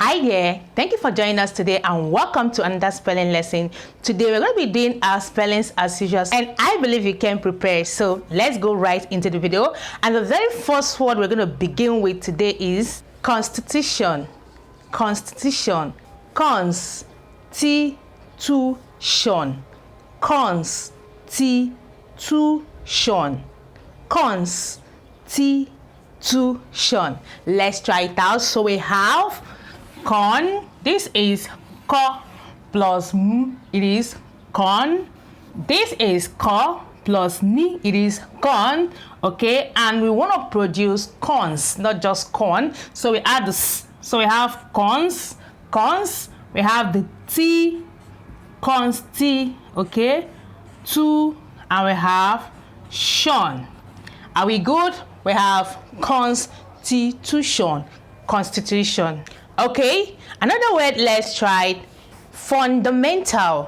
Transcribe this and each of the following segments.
Hi there, thank you for joining us today and welcome to another spelling lesson. Today we're going to be doing our spellings as usual and I believe you can prepare. So let's go right into the video. And the very first word we're going to begin with today is constitution. Constitution. Constitution. Constitution. Constitution. Let's try it out. So we have con. This is ko plus m. It is con. This is ko plus ni. It is con. Okay, and we want to produce cons, not just con. So we add the s. So we have cons. Cons. We have the t. Cons t. Okay. Two. And we have shon. Are we good? We have constitution. Constitution. Okay. Another word, let's try fundamental.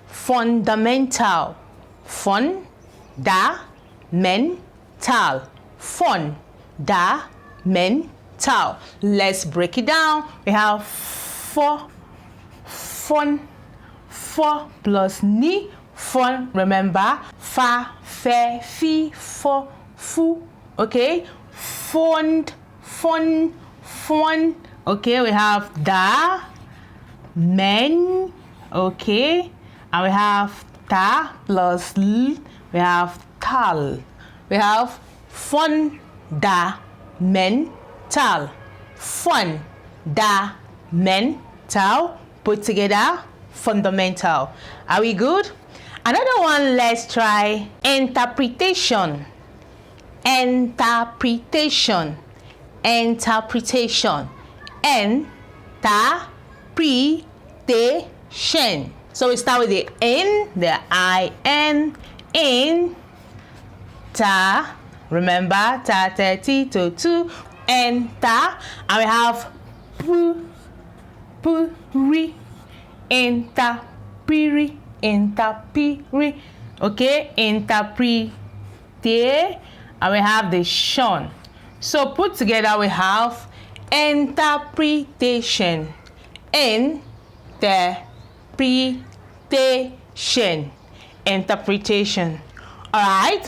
Fundamental. Fun-da-men-tal. Fun-da-men-tal. Let's break it down. We have fun plus ni. Fun, remember, fa, fe, fi, fo, fu. Okay, fund. Okay, we have da, men. Okay, and we have ta plus l. We have tal. We have fun, da, men, tal. Fun, da, men, tal. Put together, fundamental. Are we good? Another one, let's try interpretation. Interpretation. Interpretation. Interpretation. So we start with the N, the I-N, in, ta, remember, ta, ta, ti, to, tu, enter, and we have ri, interpri. Interpre, okay, interprete, and we have the shon. So put together we have interpretation. Interpretation. Interpretation. All right,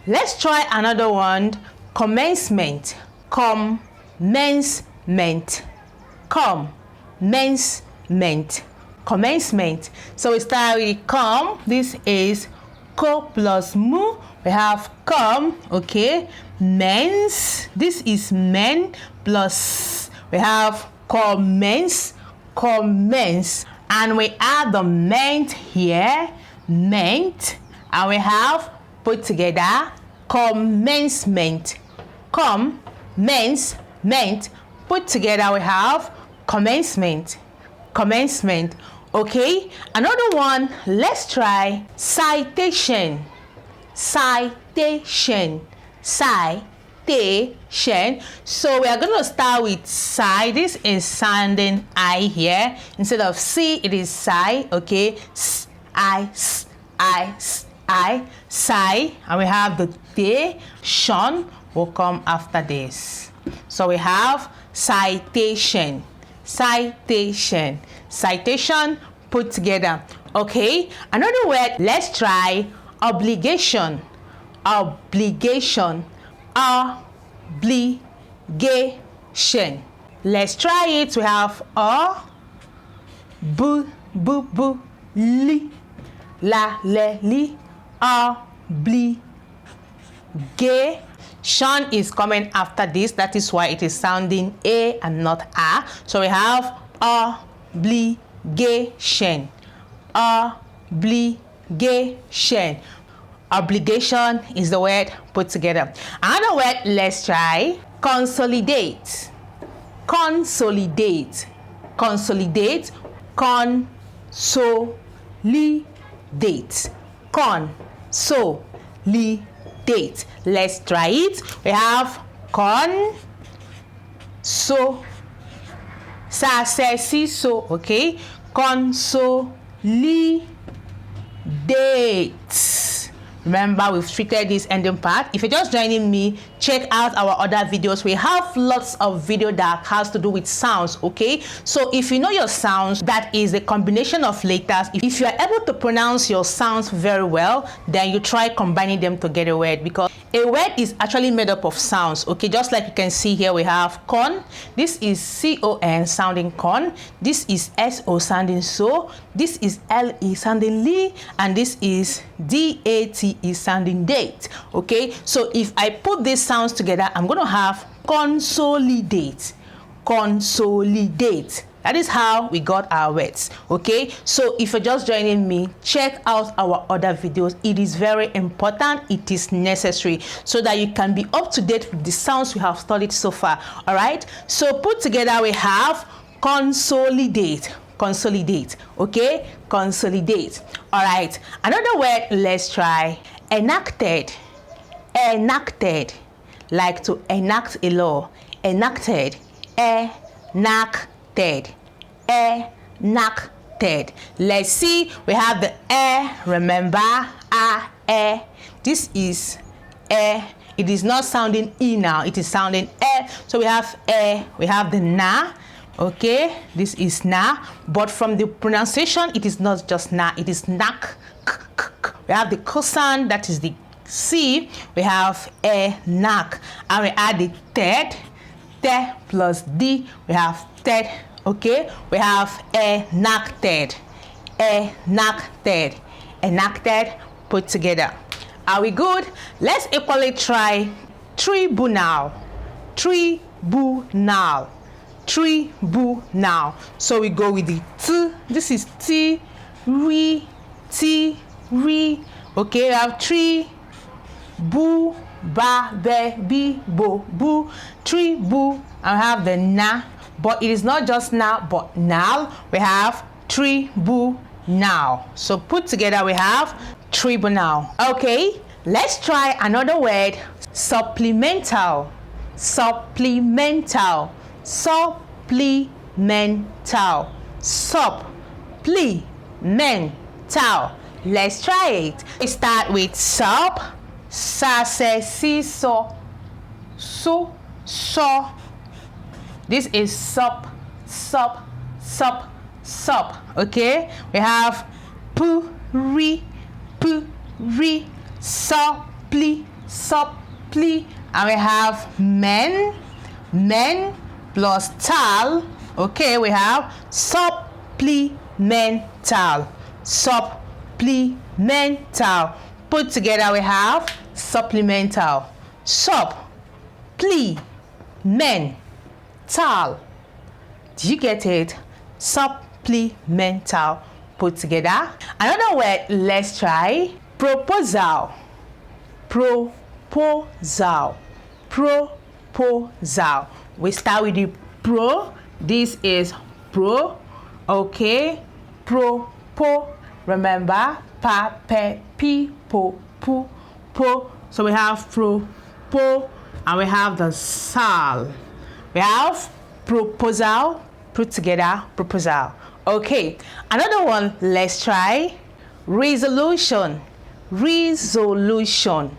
let's try another one. Commencement. Commencement. Commencement. Commencement. So we start with com. This is ko plus mu. We have com. Okay. Mens. This is men plus we have commence. Commence. And we add the ment here. Ment. And we have put together commencement. Commencement. Put together we have commencement. Commencement. Okay, another one, let's try citation. Citation. Citation. So we are going to start with si. This is sounding I here. Instead of C, it is si. Okay, I, si. And we have the tation will come after this. So we have citation. Citation. Citation put together. Okay, another word, let's try obligation. Obligation. Obligation. Let's try it. We have li, la, le, li, Shon is coming after this. That is why it is sounding A and not A. So we have obligation. Obligation. Obligation is the word put together. Another word, let's try consolidate. Consolidate. Consolidate. Consolidate. Consolidate. Let's try it. We have con, so, sa, se, si, so. Okay, consolidate. Remember, we've treated this ending part. If you're just joining me, check out our other videos. We have lots of video that has to do with sounds. Okay, so if you know your sounds, that is the combination of letters. If you are able to pronounce your sounds very well, then you try combining them to get a word, because a word is actually made up of sounds. Okay, just like you can see here, we have con. This is C-O-N sounding con. This is S-O sounding so. This is L-E sounding li, and this is D-A-T-E sounding date. Okay, so if I put these sounds together, I'm going to have consolidate. Consolidate. That is how we got our words. Okay, so if you're just joining me, check out our other videos. It is very important, it is necessary, so that you can be up to date with the sounds we have studied so far. All right, so put together we have consolidate. Consolidate. Okay, consolidate. All right, another word, let's try enacted. Enacted, like to enact a law. Enacted. Enacted. Enacted. Let's see, we have the remember, this is it is not sounding e now, it is sounding so we have we have the na. Okay, this is na, but from the pronunciation it is not just na, it is nak. We have the cosan, that is the C. We have nak, and we add the third, te plus d, we have third. Okay, we have enacted. Enacted. Enacted, put together. Are we good? Let's equally try tribunal. Tribunal. Tribunal. So we go with the t. This is t, re, t, re. Okay, we have tree, bu, ba, be, bi, bo, bu, tribu, and we have the na, but it is not just na, but now. We have tribunal. So put together we have tribunal. Okay, let's try another word, supplemental. Supplemental. Supplemental. Supplemental. Let's try it. We start with sup, sa, se, si, so, so, so. This is sup, sup, sup, sup. Okay, we have pu, ri, suppli, suppli, and we have men, men plus tal. Okay, we have supplemental. Supplemental. Put together we have supplemental. Supplemental. Do you get it? Supplemental. Put together. Another word, let's try proposal. Proposal. Proposal. We start with the pro. This is pro. Okay, pro, po. Remember, pa, pe, pi, po, pu, po. So we have pro, po, and we have the sal. We have proposal. Put together, proposal. Okay, another one, let's try resolution. Resolution.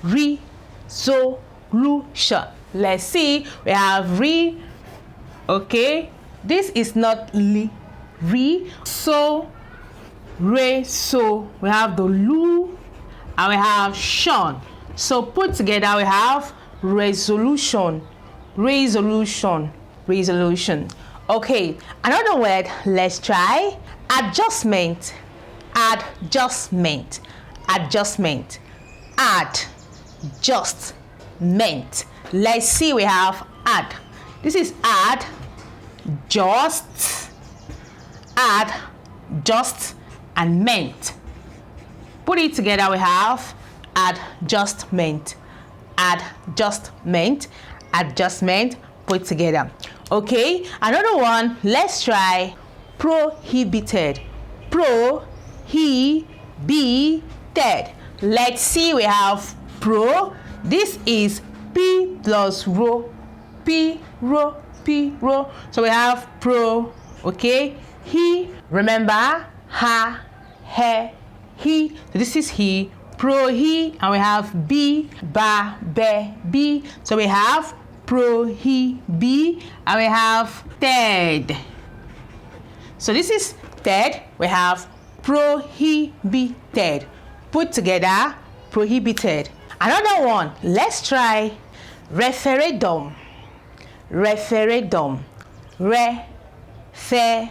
Resolution. Let's see, we have re. Okay, this is not li, re, so, re, so. We have the lu, and we have shun. So put together we have resolution. Resolution. Resolution. Okay, another word, let's try adjustment. Adjustment. Adjustment. Adjustment. Let's see, we have add. This is add, just, add, just, and ment. Put it together, we have adjustment. Adjustment. Adjustment. Put together. Okay, another one, let's try prohibited. Prohibited. Let's see, we have pro. This is p plus ro. P, ro, p, ro. So we have pro. Okay, he. Remember, ha, he, he. So this is he. prohi, and we have b, ba, be, b. So we have prohibi, and we have ted. So this is ted. We have prohibited. Put together, prohibited. Another one, let's try referredom. Referredom. Referredom.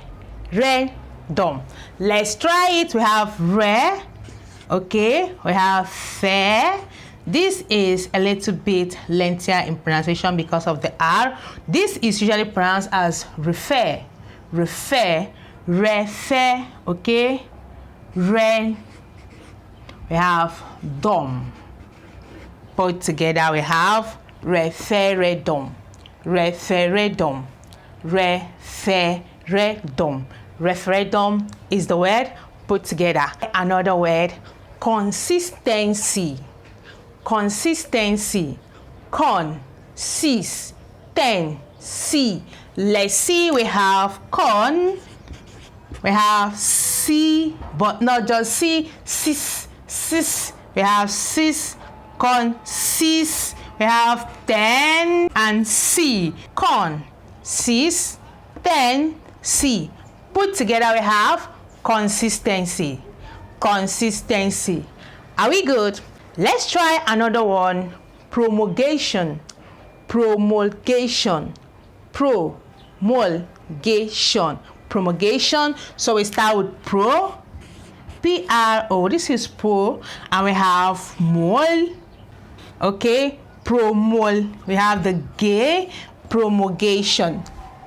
Let's try it. We have re. Okay, we have fair. This is a little bit lengthier in pronunciation because of the R. This is usually pronounced as refer. Refer. Refer. Okay. Ren. We have dom. Put together, we have referredom. Referredom. Referredom. Referredom is the word. Put together. Another word, consistency. Consistency. Con, sis, ten, see. Let's see, we have con, we have see, but not just see, sis, sis. We have sis, con, sis. We have ten and see. Con, sis, ten, see. Put together, we have consistency. Consistency. Are we good? Let's try another one. Promulgation. Promulgation. Promulgation. Promulgation. So we start with pro. P-R-O. This is pro. And we have mol. Okay. Promul. We have the gay. Promulgation.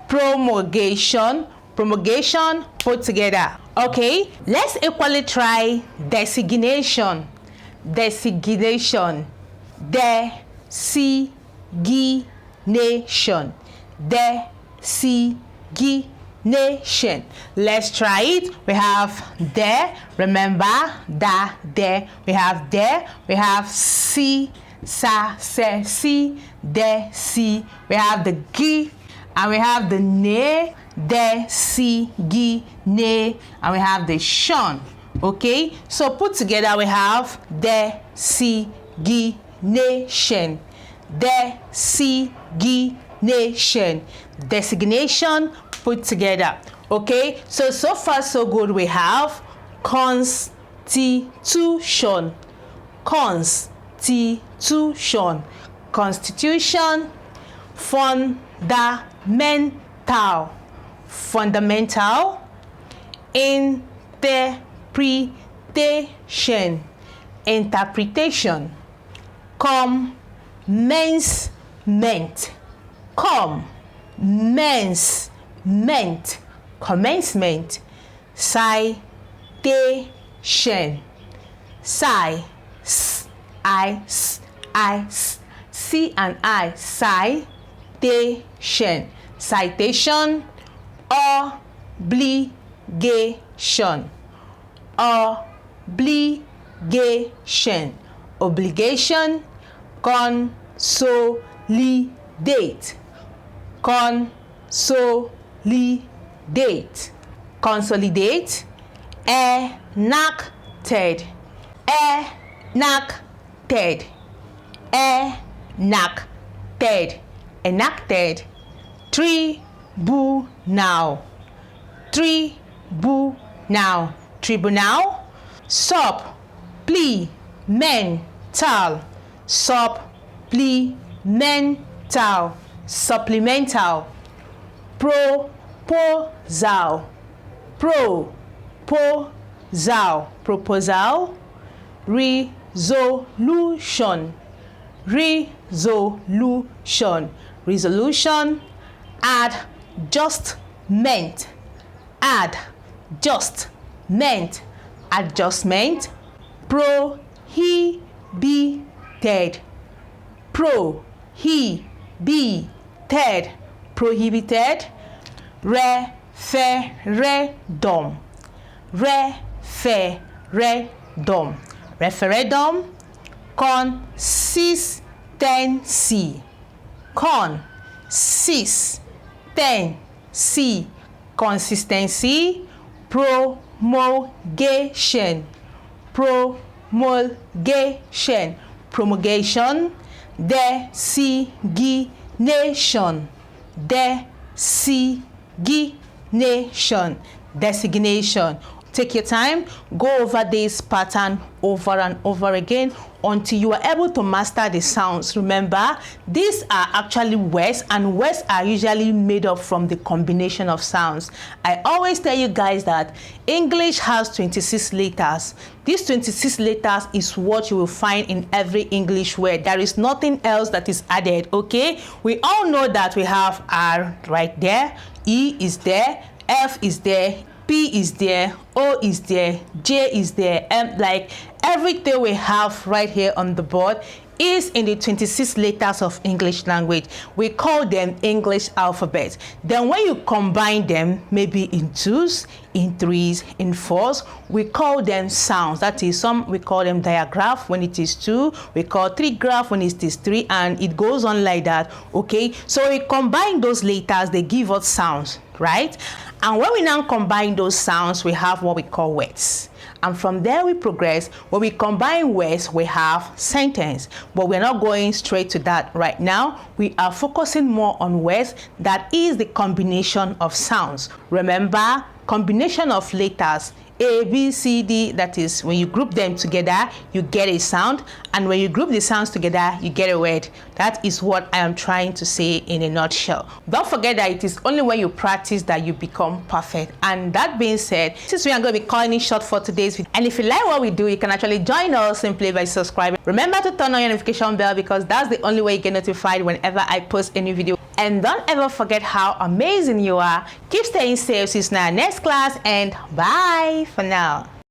Promulgation. Promulgation. Put together. Okay. Let's equally try designation. Designation. Designation. Designation. Let's try it. We have there. Remember that there. We have there. We have see, sa, se, si, de, si. We have the gi, and we have the ne, de, si, gi, ne, and we have the shon. Okay, so put together, we have designation. Designation. Designation. Put together. Okay, so far so good. We have constitution. Constitution. Constitution. Fundamental. Fundamental. Interpretation. Interpretation. Commencement. Commencement. Commencement. Citation. C and I. Citation. Citation. Obligation. Obligation. Obligation. Consolidate. Consolidate. Consolidate. Enacted. Enacted. Enacted. Enacted. Tribunal. Tribunal. Tribunal. Supplemental. Supplemental. Supplemental. Proposal. Proposal. Proposal. Resolution. Resolution. Resolution. Adjustment. Adjustment. Adjustment. Prohibited. Prohibited. Prohibited. Referredom. Referredom. Referredom. Consistency. Consistency. Consistency. Promulgation. Promulgation. Promulgation. Designation. Designation. Designation. Take your time, go over this pattern over and over again until you are able to master the sounds. Remember, these are actually words, and words are usually made up from the combination of sounds. I always tell you guys that English has 26 letters. These 26 letters is what you will find in every English word. There is nothing else that is added, okay? We all know that we have R right there, E is there, F is there, P is there, O is there, J is there, M, like everything we have right here on the board is in the 26 letters of English language. We call them English alphabet. Then when you combine them, maybe in twos, in threes, in fours, we call them sounds. That is, some we call them digraph when it is two, we call trigraph when it is three, and it goes on like that, okay? So we combine those letters, they give us sounds, right? And when we now combine those sounds, we have what we call words. And from there we progress. When we combine words, we have sentence. But we're not going straight to that right now. We are focusing more on words. That is the combination of sounds. Remember, combination of letters A, B, C, D, that is when you group them together, you get a sound. And when you group the sounds together, you get a word. That is what I am trying to say in a nutshell. Don't forget that it is only when you practice that you become perfect. And that being said, since we are going to be calling it short for today's video, and if you like what we do, you can actually join us simply by subscribing. Remember to turn on your notification bell, because that's the only way you get notified whenever I post a new video. And don't ever forget how amazing you are. Keep staying safe since our next class, and bye for now.